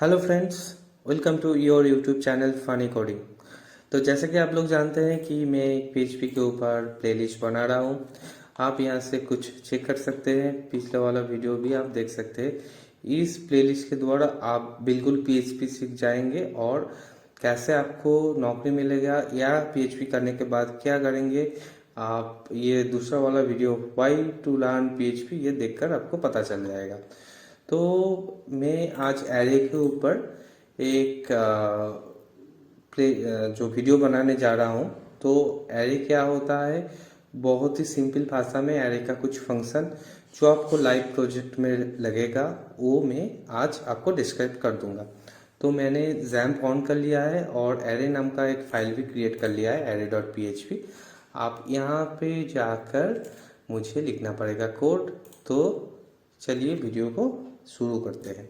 Hello friends, welcome to your YouTube channel funny coding. तो जैसे कि आप लोग जानते हैं कि मैं एक पीएचपी के ऊपर प्लेलिस्ट बना रहा हूँ। आप यहाँ से कुछ चेक कर सकते हैं, पिछले वाला वीडियो भी आप देख सकते हैं। इस प्लेलिस्ट के द्वारा आप बिल्कुल पीएचपी सीख जाएंगे और कैसे आपको नौकरी मिलेगा या पीएचपी करने के बाद क्या करेंगे आप, ये दूसरा वाला video why to learn PHP ये देखकर आपको पता चल जाएगा। तो मैं आज एरे के ऊपर एक जो वीडियो बनाने जा रहा हूँ। तो एरे क्या होता है, बहुत ही सिंपल भाषा में एरे का कुछ फंक्शन जो आपको लाइव प्रोजेक्ट में लगेगा वो मैं आज आपको डिस्क्राइब कर दूंगा। तो मैंने जैम्प ऑन कर लिया है और एरे नाम का एक फाइल भी क्रिएट कर लिया है, array.php। आप यहाँ पे जाकर मुझे लिखना पड़ेगा कोड। तो चलिए वीडियो को शुरू करते हैं।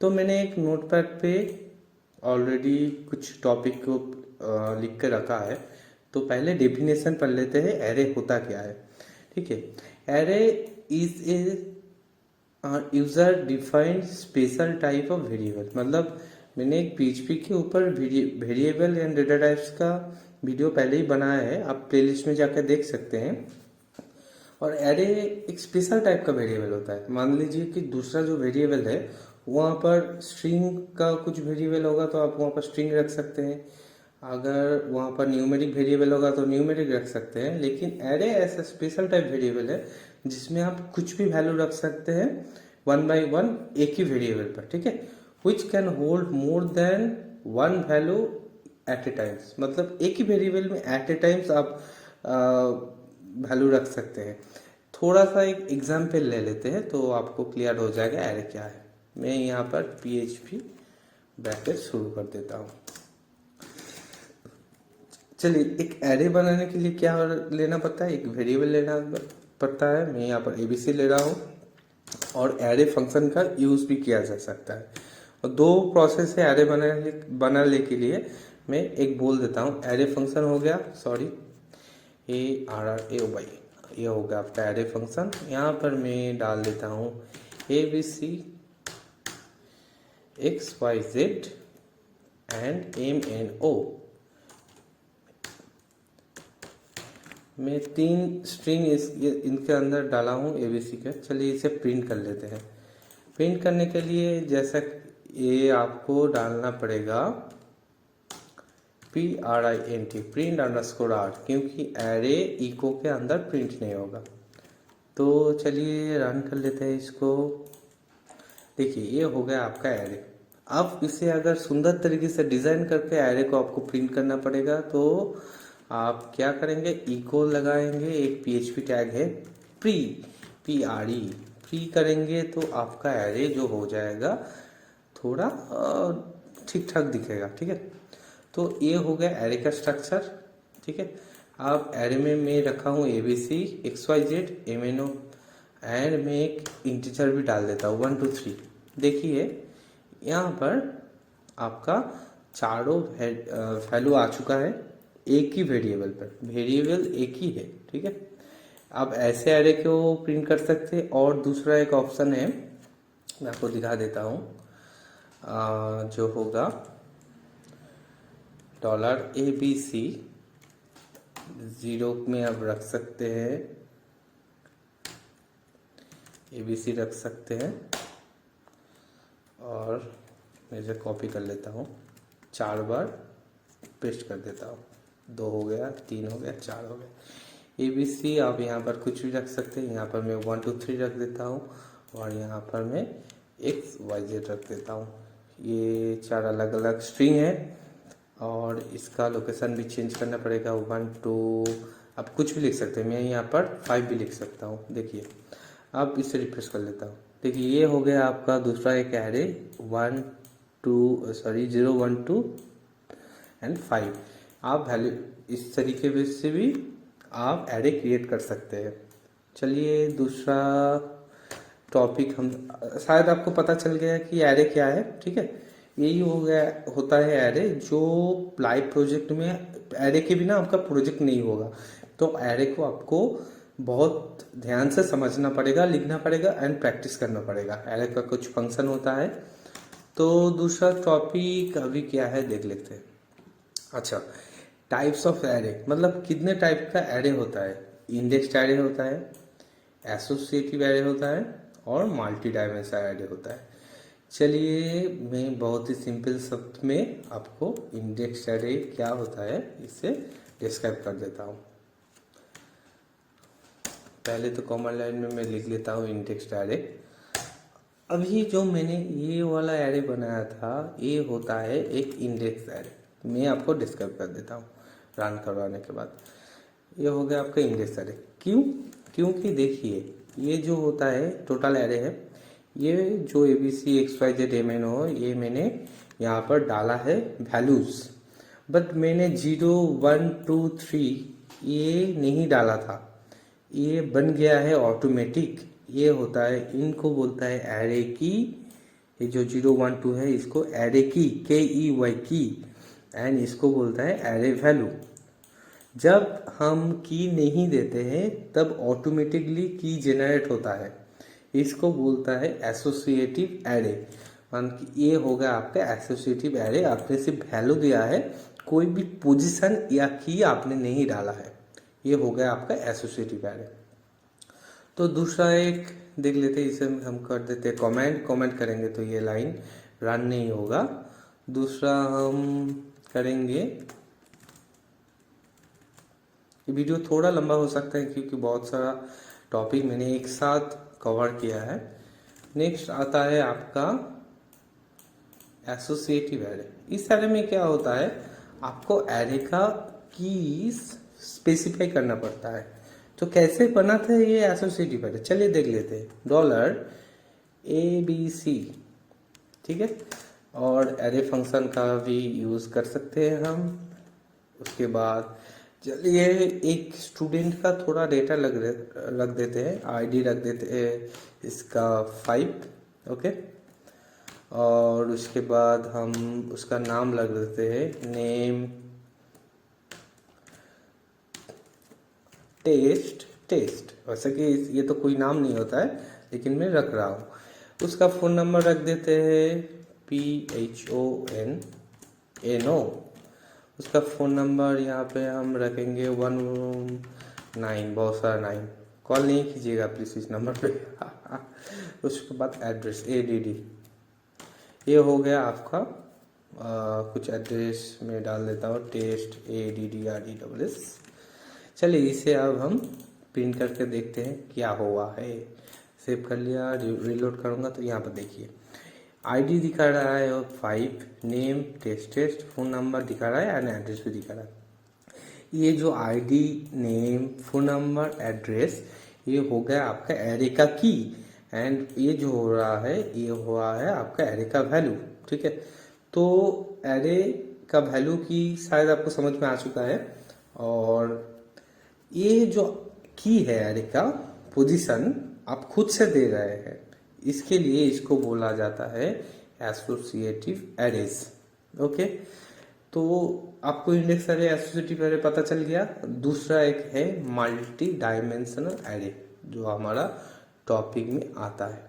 तो मैंने एक नोटपैड पे ऑलरेडी कुछ टॉपिक को लिख कर रखा है। तो पहले डेफिनेशन पढ़ लेते हैं, एरे होता क्या है। ठीक है, array is a user defined special type of variable. मतलब मैंने एक पीएचपी के ऊपर वेरिएबल एंड डेटा टाइप्स का वीडियो पहले ही बनाया है, आप प्लेलिस्ट में जाकर देख सकते हैं। और एरे एक स्पेशल टाइप का वेरिएबल होता है। मान लीजिए कि दूसरा जो वेरिएबल है वहाँ पर स्ट्रिंग का कुछ वेरिएबल होगा तो आप वहाँ पर स्ट्रिंग रख सकते हैं। अगर वहाँ पर न्यूमेरिक वेरिएबल होगा तो न्यूमेरिक रख सकते हैं। लेकिन एरे ऐसा स्पेशल टाइप वेरिएबल है जिसमें आप कुछ भी वैल्यू रख सकते हैं वन बाई वन एक ही वेरिएबल पर। ठीक है, which can hold more than one value at a times. मतलब एक ही वेरिएबल में एट ए टाइम्स आप वैल्यू रख सकते हैं। थोड़ा सा एक एग्जाम्पल ले लेते हैं तो आपको क्लियर हो जाएगा एरे क्या है। मैं यहाँ पर PHP ब्रैकेट शुरू कर देता हूँ। चलिए, एक एरे बनाने के लिए क्या लेना पड़ता है, एक वेरिएबल लेना पड़ता है। मैं यहाँ पर ABC ले रहा हूँ और एरे फंक्शन का यूज भी किया जा सकता है। और दो प्रोसेस है एरे बनाने के लिए। मैं एक बोल देता हूँ, एरे फंक्शन हो गया, सॉरी ARRAY, ये हो गया आपका एरे फंक्शन। यहाँ पर मैं डाल देता हूँ ABC XYZ एंड MNO। मैं 3 स्ट्रिंग इनके अंदर डाला हूँ ABC के। चलिए इसे प्रिंट कर लेते हैं। प्रिंट करने के लिए जैसा ये आपको डालना पड़ेगा PRINT, प्रिंट अंडरस्कोर R, क्योंकि एरे इको के अंदर प्रिंट नहीं होगा। तो चलिए रन कर लेते हैं इसको। देखिए ये हो गया आपका एरे। अब इसे अगर सुंदर तरीके से डिजाइन करके एरे को आपको प्रिंट करना पड़ेगा तो आप क्या करेंगे, इको लगाएंगे, एक PHP टैग है प्री करेंगे तो आपका एरे जो हो जाएगा थोड़ा ठीक ठाक दिखेगा। ठीक है, तो ये हो गया एरे का स्ट्रक्चर। ठीक है, अब एरे में मैं रखा हूँ ABC XYZ MNO एंड मैं एक इंटीजर भी डाल देता हूँ 1 2 3। देखिए यहाँ पर आपका चारों वैल्यू आ चुका है एक ही वेरिएबल पर। वेरिएबल एक ही है। ठीक है, अब ऐसे एरे को प्रिंट कर सकते हैं। और दूसरा एक ऑप्शन है, मैं आपको दिखा देता हूँ, जो होगा $ABC 0 में आप रख सकते हैं, ABC रख सकते हैं। और मैं इसे कॉपी कर लेता हूँ, 4 बार पेस्ट कर देता हूँ। 2 हो गया, 3 हो गया, 4 हो गया। ABC आप यहाँ पर कुछ भी रख सकते हैं। यहाँ पर मैं 1 2 3 रख देता हूँ और यहाँ पर मैं XYZ रख देता हूँ। ये 4 अलग अलग स्ट्रिंग है और इसका लोकेशन भी चेंज करना पड़ेगा। 1 2 आप कुछ भी लिख सकते हैं। मैं यहाँ पर 5 भी लिख सकता हूँ। देखिए अब इसे रिफ्रेश कर लेता हूँ। देखिए ये हो गया आपका दूसरा एक एरे 0 1 2 एंड 5। आप वैल्यू इस तरीके से भी आप एरे क्रिएट कर सकते हैं। चलिए दूसरा टॉपिक, हम शायद आपको पता चल गया कि एरे क्या है। ठीक है, यही हो गया होता है एरे, जो लाइव प्रोजेक्ट में एरे के बिना आपका प्रोजेक्ट नहीं होगा। तो एरे को आपको बहुत ध्यान से समझना पड़ेगा, लिखना पड़ेगा एंड प्रैक्टिस करना पड़ेगा। एरे का कुछ फंक्शन होता है तो दूसरा टॉपिक अभी क्या है देख लेते हैं। अच्छा, टाइप्स ऑफ एरे, मतलब कितने टाइप का एरे होता है। इंडेक्स्ड एरे होता है, एसोसिएटिव एरे होता है और मल्टी डायमेंशनल एरे होता है। चलिए मैं बहुत ही सिंपल शब्द में आपको इंडेक्स्ड एरे क्या होता है इसे डिस्क्राइब कर देता हूँ। पहले तो कॉमन लाइन में मैं लिख लेता हूँ इंडेक्स्ड एरे। अभी जो मैंने ये वाला एरे बनाया था ये होता है एक इंडेक्स एरे। मैं आपको डिस्क्राइब कर देता हूँ रन करवाने के बाद। ये हो गया आपका इंडेक्स एरे। क्यों? क्योंकि देखिए ये जो होता है टोटल एरे है, ये जो ABC XYZ MNO ये मैंने यहाँ पर डाला है वैल्यूज़, बट मैंने 0 1 2 3 ये नहीं डाला था। ये बन गया है ऑटोमेटिक। ये होता है, इनको बोलता है एरे की। ये जो 0 1 2 है इसको एरे की KEY की, एंड इसको बोलता है एरे वैल्यू। जब हम की नहीं देते हैं तब ऑटोमेटिकली की जनरेट होता है, इसको बोलता है एसोसिएटिव एरे। मान कि ये होगा आपका एसोसिएटिव एरे। आपने सिर्फ वैल्यू दिया है, कोई भी पोजीशन या की आपने नहीं डाला है, ये हो गया आपका एसोसिएटिव एरे। तो दूसरा एक देख लेते हैं, इसे हम कर देते हैं कमेंट करेंगे तो ये लाइन रन नहीं होगा। दूसरा हम करेंगे, ये वीडियो थोड़ा लंबा हो सकता है क्योंकि बहुत सारा टॉपिक मैंने एक साथ कवर किया है। नेक्स्ट आता है आपका एसोसिएटिव एरे। इस एरे में क्या होता है, आपको एरे का की स्पेसिफाई करना पड़ता है। तो कैसे बना था ये एसोसिएटिव एरे, चलिए देख लेते हैं। $ABC, ठीक है। और एरे फंक्शन का भी यूज़ कर सकते हैं हम। उसके बाद चलिए एक स्टूडेंट का थोड़ा डेटा रख देते हैं, ID रख देते हैं इसका 5, ओके। और उसके बाद हम उसका नाम रख देते हैं नेम टेस्ट। वैसे कि ये तो कोई नाम नहीं होता है लेकिन मैं रख रहा हूँ। उसका फ़ोन नंबर रख देते हैं PHONNO। उसका फ़ोन नंबर यहाँ पे हम रखेंगे 19, बहुत सारा 9। कॉल नहीं कीजिएगा प्लीज़ इस नंबर पे। उसके बाद एड्रेस ADD, ये हो गया आपका कुछ एड्रेस में डाल देता हूँ टेस्ट ADDRESS। चलिए इसे अब हम प्रिंट करके देखते हैं क्या हुआ है। सेव कर लिया, रीलोड करूँगा तो यहाँ पर देखिए ID दिखा रहा है और 5, नेम टेस्ट, फ़ोन नंबर दिखा रहा है एंड एड्रेस भी दिखा रहा है। ये जो ID, name, phone number, address, ये हो गया आपका एरे का की, एंड ये जो हो रहा है ये हुआ है आपका एरे का वैल्यू, ठीक है। तो एरे का वैल्यू की शायद आपको समझ में आ चुका है। और ये जो की है एरे का पोजीशन आप खुद से दे रहे हैं, इसके लिए इसको बोला जाता है एसोसिएटिव एरेज, ओके। तो आपको इंडेक्स एरे, एसोसिएटिव एरे पता चल गया। दूसरा एक है मल्टी डायमेंशनल एरे जो हमारा टॉपिक में आता है,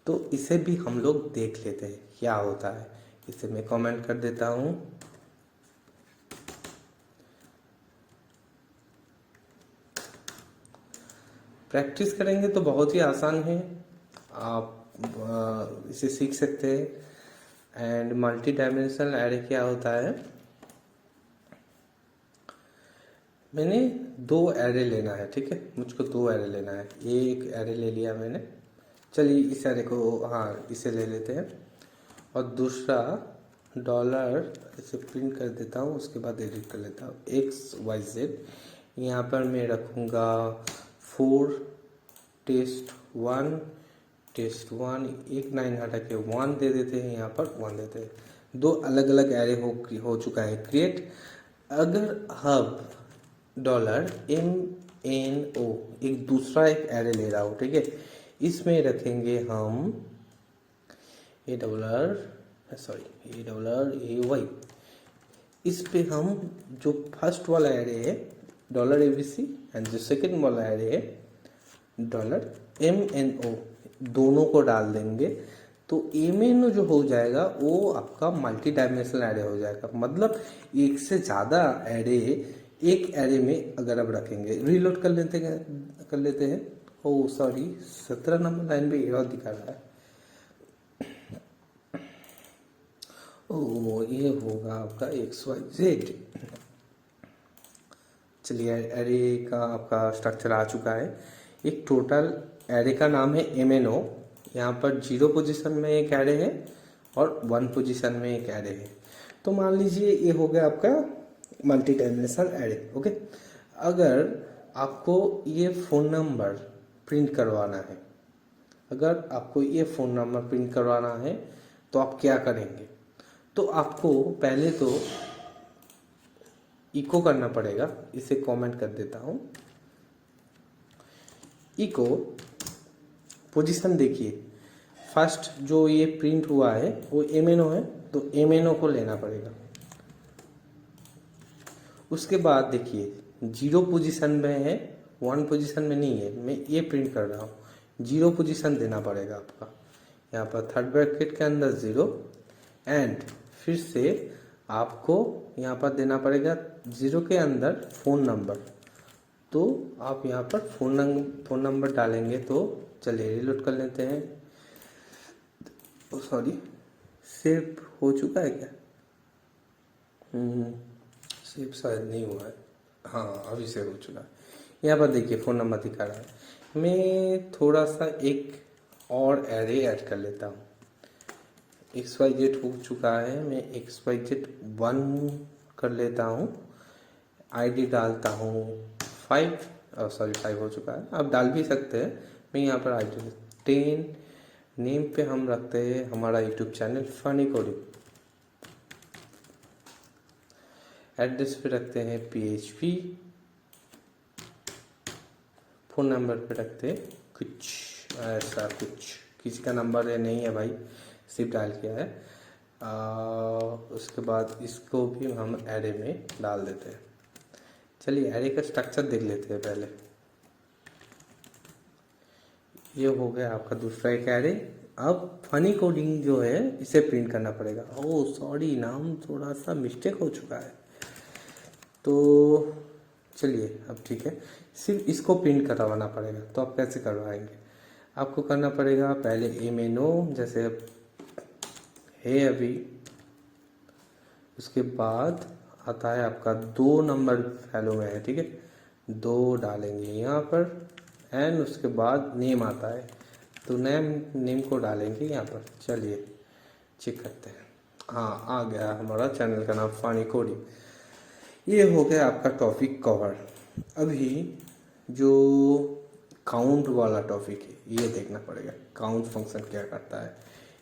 तो इसे भी हम लोग देख लेते हैं क्या होता है। इसे मैं कमेंट कर देता हूँ। प्रैक्टिस करेंगे तो बहुत ही आसान है, आप इसे सीख सकते हैं। एंड मल्टी डायमेंशनल एरे क्या होता है, मैंने 2 एरे लेना है, ठीक है। मुझको 2 एरे लेना है, एक एरे ले लिया मैंने। चलिए इस एरे को, हाँ इसे ले लेते हैं। और दूसरा डॉलर, इसे प्रिंट कर देता हूँ, उसके बाद एडिट कर लेता हूँ XYZ। यहाँ पर मैं रखूँगा 4 टेस्ट 1 एक 9 हटा के 1 दे देते हैं, यहाँ पर 1 देते हैं। 2 अलग अलग एरे हो चुका है क्रिएट। अगर अब $MNO एक दूसरा एक एरे ले रहा हूँ, ठीक है। इसमें रखेंगे हम $AY। इस पे हम जो फर्स्ट वाला एरे है $ABC एंड जो सेकंड वाला एरे है $MNO, दोनों को डाल देंगे तो एमएनओ जो हो जाएगा वो आपका मल्टी डायमेंशनल एरे हो जाएगा, मतलब एक से ज़्यादा एरे एक एरे में अगर आप रखेंगे। रीलोड कर लेते हैं। ओ सॉरी, 17 नंबर लाइन पे एरर दिखा रहा है। ओ ये होगा आपका XYZ। चलिए, एरे का आपका स्ट्रक्चर आ चुका है। एक टोटल एरे का नाम है MNO। यहाँ पर 0 पोजीशन में एक एरे है और 1 पोजीशन में एक एरे है। तो मान लीजिए ये हो गया आपका मल्टी डायमेंशनल एरे। ओके, अगर आपको ये फ़ोन नंबर प्रिंट करवाना है, अगर आपको ये फ़ोन नंबर प्रिंट करवाना है तो आप क्या करेंगे? तो आपको पहले तो इको करना पड़ेगा। इसे कमेंट कर देता हूँ। इको पोजीशन देखिए, फर्स्ट जो ये प्रिंट हुआ है वो MNO है, तो MNO को लेना पड़ेगा। उसके बाद देखिए 0 पोजीशन में है, 1 पोजीशन में नहीं है। मैं ये प्रिंट कर रहा हूँ, 0 पोजीशन देना पड़ेगा आपका। यहाँ पर थर्ड ब्रैकेट के अंदर 0 एंड फिर से आपको यहाँ पर देना पड़ेगा 0 के अंदर फ़ोन नंबर। तो आप यहाँ पर फ़ोन नंबर डालेंगे। तो चलिए रिलोड कर लेते हैं। ओ सॉरी, सेव हो चुका है क्या? सेव शायद नहीं हुआ है। हाँ, अभी सेव हो चुका है। यहाँ पर देखिए फ़ोन नंबर दिखा रहा है। मैं थोड़ा सा एक और एरे ऐड कर लेता हूँ। XYZ हो चुका है, मैं XYZ 1 कर लेता हूँ। ID डालता हूँ 5, सॉरी 5 हो चुका है, आप डाल भी सकते हैं। मैं यहाँ पर ID 10, नेम पे हम रखते हैं हमारा YouTube channel funny coding, address पे रखते हैं PHP, फ़ोन नंबर पे रखते हैं कुछ ऐसा, कुछ किसी का नंबर है नहीं है भाई, सिर्फ डाल किया है। उसके बाद इसको भी हम एरे में डाल देते हैं। चलिए एरे का स्ट्रक्चर देख लेते हैं पहले। ये हो गया आपका दूसरा एक एरे। अब फनी कोडिंग जो है इसे प्रिंट करना पड़ेगा। ओह सॉरी, नाम थोड़ा सा मिस्टेक हो चुका है। तो चलिए अब ठीक है, सिर्फ इसको प्रिंट करवाना पड़ेगा। तो आप कैसे करवाएंगे? आपको करना पड़ेगा पहले MNO जैसे है अभी, उसके बाद आता है आपका 2 नंबर वैल्यू में है, ठीक है, 2 डालेंगे यहाँ पर एंड उसके बाद नेम आता है, तो नेम को डालेंगे यहाँ पर। चलिए चेक करते हैं। हाँ, आ गया हमारा चैनल का नाम फनी कोडिंग। ये हो गया आपका टॉपिक कवर। अभी जो काउंट वाला टॉपिक है ये देखना पड़ेगा, काउंट फंक्शन क्या करता है।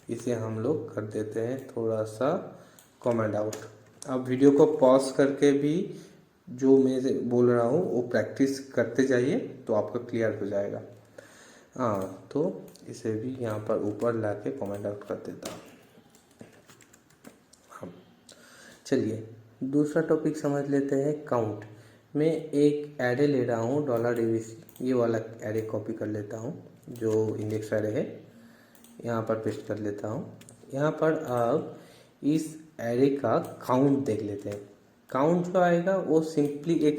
इसे हम लोग कर देते हैं थोड़ा सा कमेंट आउट। अब वीडियो को पॉज करके भी जो मैं बोल रहा हूँ वो प्रैक्टिस करते जाइए तो आपको क्लियर हो जाएगा। हाँ, तो इसे भी यहाँ पर ऊपर ला के कमेंट आउट कर देता हूँ। हाँ, चलिए दूसरा टॉपिक समझ लेते हैं, काउंट। मैं एक एरे ले रहा हूँ $ABC, ये वाला एरे कॉपी कर लेता हूँ जो इंडेक्स एरे है, यहाँ पर पेस्ट कर लेता हूँ। यहाँ पर अब इस एरे का काउंट देख लेते हैं। काउंट जो आएगा वो सिंपली एक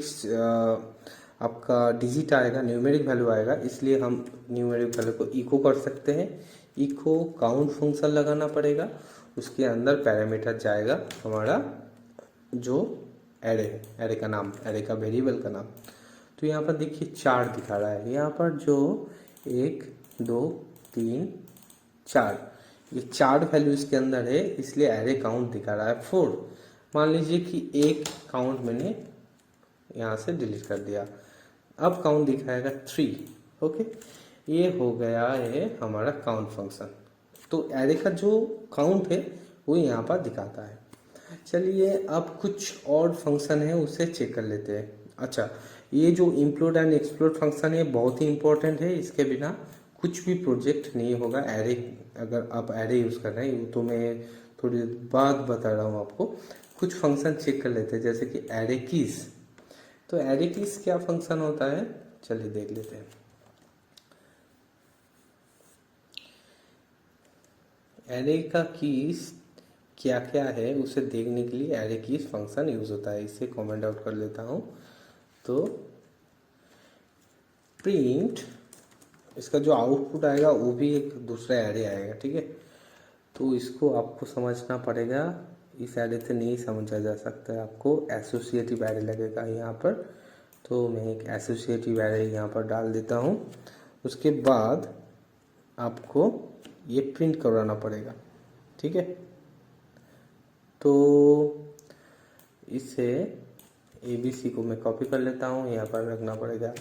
आपका डिजिट आएगा, न्यूमेरिक वैल्यू आएगा, इसलिए हम न्यूमेरिक वैल्यू को इको कर सकते हैं। इको काउंट फंक्शन लगाना पड़ेगा, उसके अंदर पैरामीटर जाएगा हमारा जो एरे है, एरे का नाम, एरे का वेरिएबल का नाम। तो यहाँ पर देखिए 4 दिखा रहा है, यहाँ पर जो 1 2 3 4, ये 4 वैल्यू इसके अंदर है, इसलिए एरे काउंट दिखा रहा है 4। मान लीजिए कि एक काउंट मैंने यहाँ से डिलीट कर दिया, अब काउंट दिखाएगा 3। ओके, ये हो गया है हमारा काउंट फंक्शन। तो एरे का जो काउंट है वो यहाँ पर दिखाता है। चलिए अब कुछ और फंक्शन है उसे चेक कर लेते हैं। अच्छा, ये जो इंक्लूड एंड एक्सक्लूड फंक्शन है बहुत ही इंपॉर्टेंट है, इसके बिना कुछ भी प्रोजेक्ट नहीं होगा। एरे, अगर आप एरे यूज़ कर रहे हैं तो मैं थोड़ी देर बाद बता रहा हूँ आपको। कुछ फंक्शन चेक कर लेते हैं जैसे कि एरे कीज। तो एरे कीज क्या फंक्शन होता है, चलिए देख लेते हैं। एरे का कीज क्या क्या है उसे देखने के लिए एरे कीज फंक्शन यूज होता है। इसे कमेंट आउट कर लेता हूँ। तो प्रिंट, इसका जो आउटपुट आएगा वो भी एक दूसरा एरे आएगा, ठीक है। तो इसको आपको समझना पड़ेगा, इस एरे से नहीं समझा जा सकता है, आपको एसोसिएटिव एरे लगेगा यहाँ पर। तो मैं एक एसोसिएटिव एरे यहाँ पर डाल देता हूँ। उसके बाद आपको ये प्रिंट करवाना पड़ेगा, ठीक है। तो इसे ABC को मैं कॉपी कर लेता हूँ, यहाँ पर रखना पड़ेगा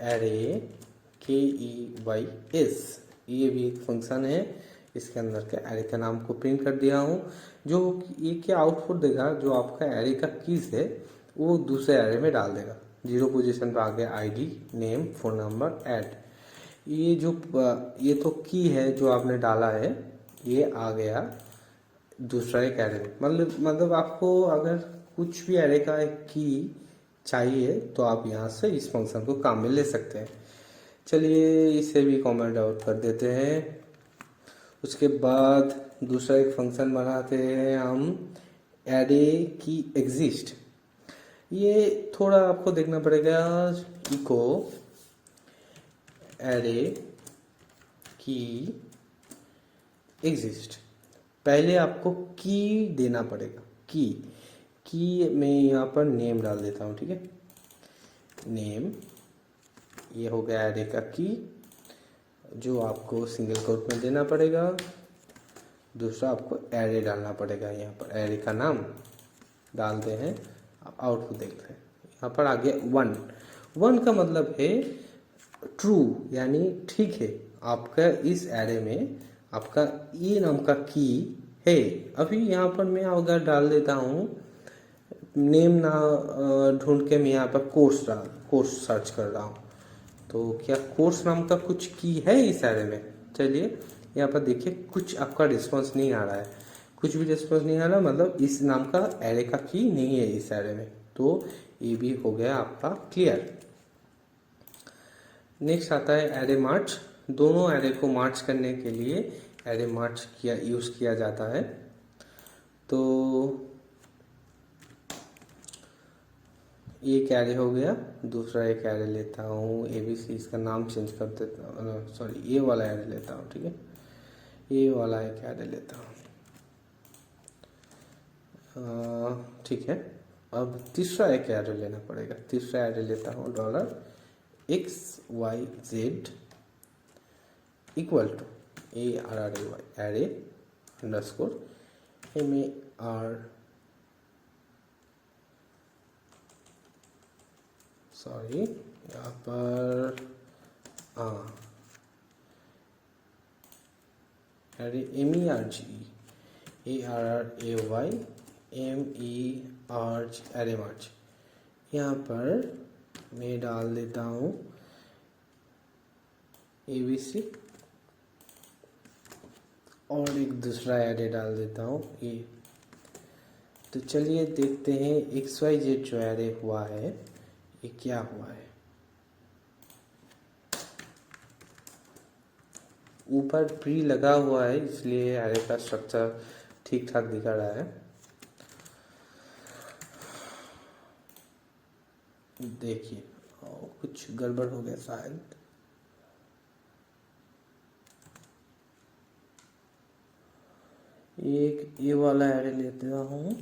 एरे KEYS। ये भी एक फंक्शन है, इसके अंदर के एरे का नाम को प्रिंट कर दिया हूँ। जो ये क्या आउटपुट देगा, जो आपका एरे का कीज है वो दूसरे एरे में डाल देगा। 0 पोजीशन पर आ गया ID, name, phone number, add. ये तो की है जो आपने डाला है, ये आ गया दूसरा एक एरे में। मतलब आपको अगर कुछ भी एरे का एक की चाहिए तो आप यहाँ से इस फंक्शन को काम में ले सकते हैं। चलिए इसे भी कमेंट आउट कर देते हैं। उसके बाद दूसरा एक फंक्शन बनाते हैं हम, एरे की एग्जिस्ट। ये थोड़ा आपको देखना पड़ेगा, इको एरे की एग्जिस्ट। पहले आपको की देना पड़ेगा, की मैं यहाँ पर नेम डाल देता हूँ, ठीक है। नेम, ये हो गया एरे का की जो आपको सिंगल कोट में देना पड़ेगा। दूसरा आपको एरे डालना पड़ेगा, यहाँ पर एरे का नाम डालते हैं। आप आउटपुट देखते हैं, यहाँ पर आ गया 1। 1 का मतलब है ट्रू, यानी ठीक है। आपका इस एरे में आपका ये नाम का की है। अभी यहाँ पर मैं अगर डाल देता हूँ नेम ना ढूंढ के, मैं यहाँ पर कोर्स सर्च कर रहा हूँ, तो क्या कोर्स नाम का कुछ की है इस एरे में? चलिए यहाँ पर देखिए, कुछ आपका रिस्पांस नहीं आ रहा है, कुछ भी रिस्पांस नहीं आ रहा, मतलब इस नाम का एरे का की नहीं है इस एरे में। तो ये भी हो गया आपका क्लियर। नेक्स्ट आता है एरे मार्च। दोनों एरे को मार्च करने के लिए एरे मार्च यूज़ किया जाता है। तो एक एरे हो गया, दूसरा एक एरे लेता हूँ ABC, इसका नाम चेंज कर देता हूँ, सॉरी ये वाला एरे लेता हूँ, ठीक है। ये वाला एक एरे लेता हूँ, ठीक है। अब तीसरा एक एरे लेना पड़ेगा। तीसरा एरे लेता हूँ $XYZ equal to ARRAY, array underscore MAR, sorry यहाँ पर array MERG, ARRAY MERG, array march. यहाँ पर मैं डाल देता हूँ ABC और एक दूसरा एरे डाल देता हूँ ए। तो चलिए देखते हैं XYZ जो एरे हुआ है ये क्या हुआ है। ऊपर प्री लगा हुआ है इसलिए एरे का स्ट्रक्चर ठीक ठाक दिखा रहा है। देखिए कुछ गड़बड़ हो गया शायद। एक ये वाला एरे लेता हूँ,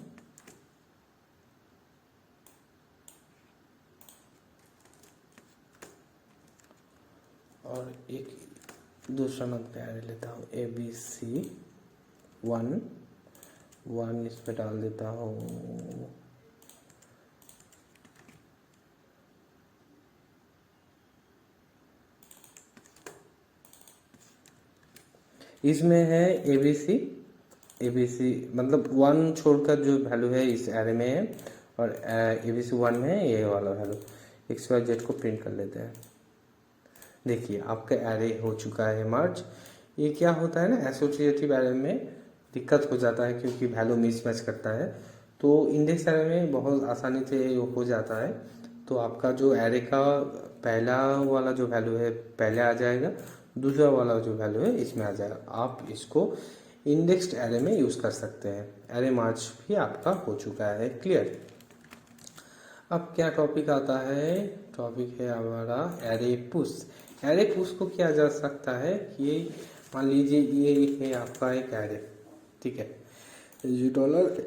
और एक दूसरा नंबर का एरे लेता हूँ ABC 1 इस पे डाल देता हूँ। इसमें है ABC मतलब 1 छोड़कर जो वैल्यू है इस एरे में है, और ABC 1 में है ये वाला वैल्यू। XYZ को प्रिंट कर लेते हैं। देखिए आपका एरे हो चुका है मर्ज। ये क्या होता है ना, एसोसिएटिव एरे में दिक्कत हो जाता है क्योंकि वैल्यू मिसमैच करता है। तो इंडेक्स एरे में बहुत आसानी से हो जाता है। तो आपका जो एरे का पहला वाला जो वैल्यू है पहले आ जाएगा, दूसरा वाला जो वैल्यू है इसमें आ जाएगा। आप इसको इंडेक्स्ड एरे में यूज़ कर सकते हैं। एरे मार्च भी आपका हो चुका है क्लियर। अब क्या टॉपिक आता है, टॉपिक है हमारा एरे पुश। एरे पुश को किया जा सकता है, ये मान लीजिए ये है आपका एक एरे, ठीक है, ये डॉलर,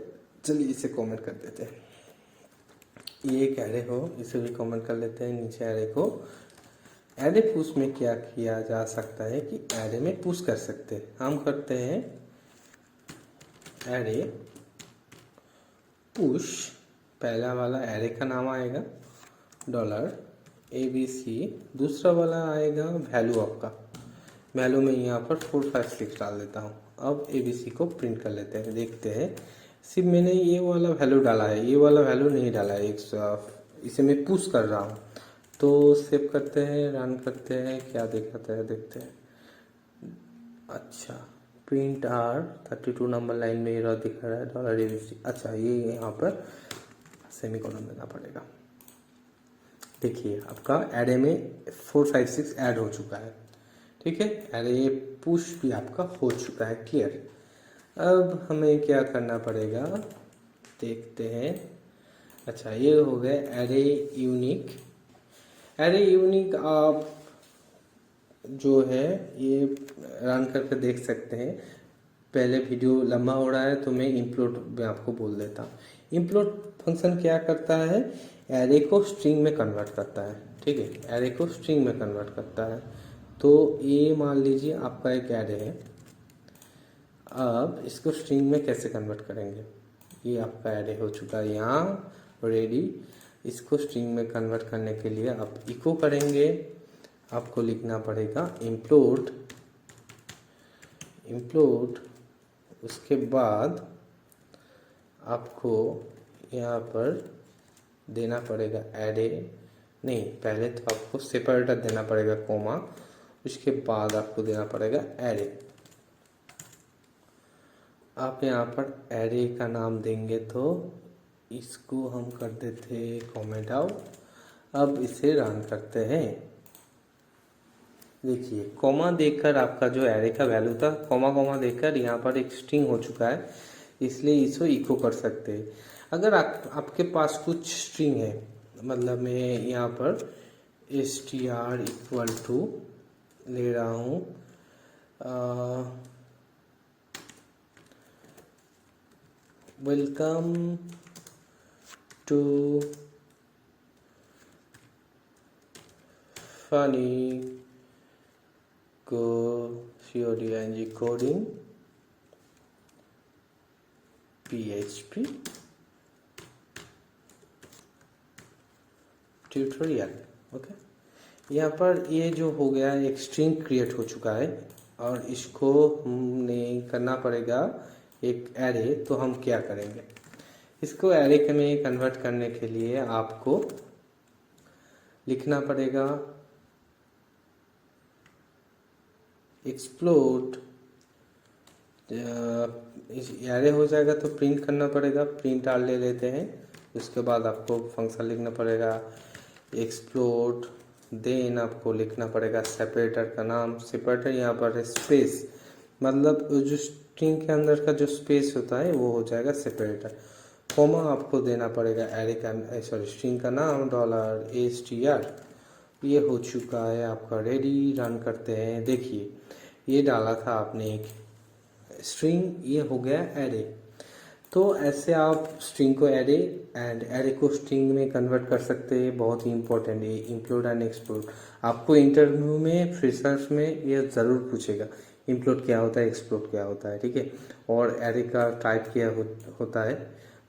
चलिए इसे कमेंट कर देते हैं, ये एक एरे हो, इसे भी कमेंट कर लेते हैं नीचे एरे को। एरे पुश में क्या किया जा सकता है कि एरे में पुश कर सकते हैं, हम करते हैं एरे पुश, पहला वाला एरे का नाम आएगा डॉलर ABC, दूसरा वाला आएगा वैल्यू आपका, वैल्यू में यहाँ पर 456 डाल देता हूँ। अब ABC को प्रिंट कर लेते हैं, देखते हैं सिर्फ मैंने ये वाला वैल्यू डाला है, ये वाला वैल्यू नहीं डाला है, इसे मैं पुश कर रहा हूँ। तो सेव करते हैं, रन करते हैं, क्या दिखाता है देखते हैं। अच्छा, प्रिंट R32 नंबर लाइन में एरर दिखा रहा है डॉलर ABC। अच्छा, ये यहाँ पर सेमीकोलन देना पड़ेगा। देखिए आपका एरे में 456 ऐड हो चुका है, ठीक है, एरे पुश भी आपका हो चुका है क्लियर। अब हमें क्या करना पड़ेगा देखते हैं। अच्छा, ये हो गया एरे यूनिक। एरे यूनिक आप जो है ये रन करके देख सकते हैं। पहले वीडियो लंबा हो रहा है तो मैं इंप्लोड में आपको बोल देता हूँ। इंप्लोड फंक्शन क्या करता है, एरे को स्ट्रिंग में कन्वर्ट करता है, ठीक है, एरे को स्ट्रिंग में कन्वर्ट करता है। तो ये मान लीजिए आपका एक एरे है, अब इसको स्ट्रिंग में कैसे कन्वर्ट करेंगे, ये आपका एरे हो चुका है यहाँ रेडी। इसको स्ट्रिंग में कन्वर्ट करने के लिए आप इको करेंगे, आपको लिखना पड़ेगा इंप्लोड, उसके बाद आपको यहाँ पर देना पड़ेगा एरे, नहीं पहले तो आपको सेपरेटर देना पड़ेगा कोमा, उसके बाद आपको देना पड़ेगा एरे। आप यहाँ पर एरे का नाम देंगे तो इसको हम कर देते कमेंट आउट। अब इसे रन करते हैं। देखिए कॉमा देखकर आपका जो एरे का वैल्यू था, कॉमा देखकर यहाँ पर एक स्ट्रिंग हो चुका है, इसलिए इसको इको कर सकते हैं। अगर आपके पास कुछ स्ट्रिंग है, मतलब मैं यहाँ पर str इक्वल टू ले रहा हूँ welcome to funny CODING coding PHP tutorial. Okay, यहाँ पर ये जो हो गया एक स्ट्रिंग क्रिएट हो चुका है और इसको हमने करना पड़ेगा एक एरे। तो हम क्या करेंगे, इसको एरे में कन्वर्ट करने के लिए आपको लिखना पड़ेगा एक्सप्लोड, एरे हो जाएगा तो प्रिंट करना पड़ेगा, प्रिंट आर ले लेते हैं। उसके बाद आपको फंक्शन लिखना पड़ेगा एक्सप्लोड, देन आपको लिखना पड़ेगा सेपरेटर का नाम, सेपरेटर यहाँ पर स्पेस, मतलब जो स्ट्रिंग के अंदर का जो स्पेस होता है वो हो जाएगा सेपरेटर। कॉमा आपको देना पड़ेगा एरे का, सॉरी स्ट्रिंग का नाम $str। ये हो चुका है आपका रेडी, रन करते हैं। देखिए ये डाला था आपने एक स्ट्रिंग, ये हो गया एरे। तो ऐसे आप स्ट्रिंग को एरे एंड एरे को स्ट्रिंग में कन्वर्ट कर सकते हैं। बहुत ही इंपॉर्टेंट है इंक्लूड एंड एक्सप्लोड। आपको इंटरव्यू में फ्रेशर्स में ये ज़रूर पूछेगा इंक्लूड क्या होता है, एक्सप्लोड क्या होता है, ठीक है, और एरे का टाइप क्या होता है।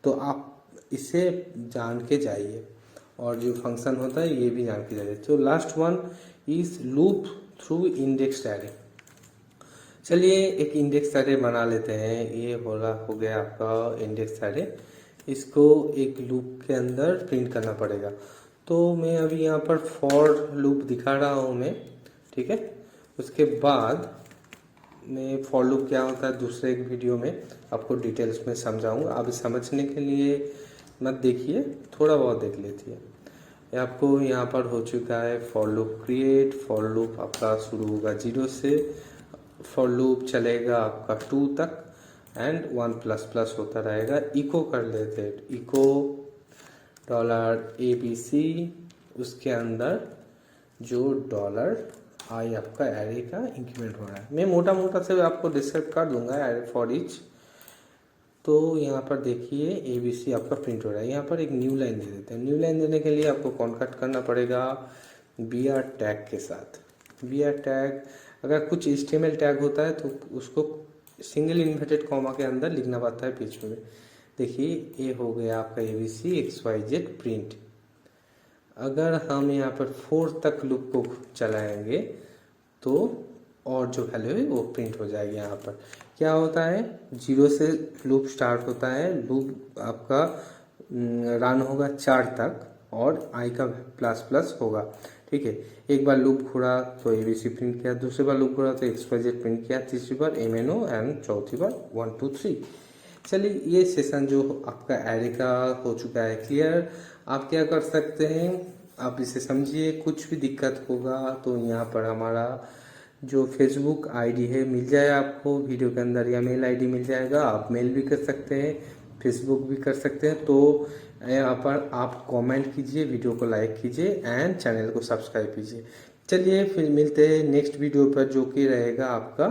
तो आप इसे जान के जाइए और जो फंक्शन होता है ये भी जान के जाइए। तो last one is loop through indexed array. चलिए एक इंडेक्स एरे बना लेते हैं। ये हो गया आपका इंडेक्स एरे, इसको एक लूप के अंदर प्रिंट करना पड़ेगा। तो मैं अभी यहाँ पर फॉर लूप दिखा रहा हूँ मैं, ठीक है। उसके बाद मैं फॉर लूप क्या होता है दूसरे एक वीडियो में आपको डिटेल्स में समझाऊंगा। अभी समझने के लिए मत देखिए, थोड़ा बहुत देख लीजिए। आपको यहाँ पर हो चुका है for loop create. For loop आपका शुरू होगा 0 से फॉर लूप चलेगा आपका 2 तक एंड 1++ होता रहेगा। इको कर लेते हैं, इको $ABC, उसके अंदर जो $i आपका एरे का इंक्रीमेंट हो रहा है। मैं मोटा मोटा से आपको डिस्क्राइब कर दूंगा एरे फॉर ईच। तो यहाँ पर देखिए ABC आपका प्रिंट हो रहा है। यहाँ पर एक न्यू लाइन दे देते हैं। न्यू लाइन देने के लिए आपको कॉन्कैट करना पड़ेगा BR टैग के साथ। BR टैग, अगर कुछ HTML टैग होता है तो उसको सिंगल इन्वर्टेड कॉमा के अंदर लिखना पड़ता है बीच में। देखिए ये हो गया आपका ABC XYZ प्रिंट। अगर हम यहाँ पर 4 तक लूप को चलाएंगे तो और जो वैल्यू है वो प्रिंट हो जाएगी। यहाँ पर क्या होता है, 0 से लूप स्टार्ट होता है, लूप आपका रन होगा 4 तक और i का ++ होगा। ठीक है, एक बार लूप घुरा तो ABC प्रिंट किया, दूसरी बार लूप घुरा तो XYZ प्रिंट किया, तीसरी बार MNO एंड चौथी बार 1 2 3। चलिए ये सेशन जो आपका एरे का हो चुका है क्लियर। आप क्या कर सकते हैं, आप इसे समझिए। कुछ भी दिक्कत होगा तो यहाँ पर हमारा जो फेसबुक आईडी है मिल जाए आपको वीडियो के अंदर, या मेल आईडी मिल जाएगा। आप मेल भी कर सकते हैं, फेसबुक भी कर सकते हैं। तो यहाँ पर आप कमेंट कीजिए, वीडियो को लाइक कीजिए एंड चैनल को सब्सक्राइब कीजिए। चलिए फिर मिलते हैं नेक्स्ट वीडियो पर, जो कि रहेगा आपका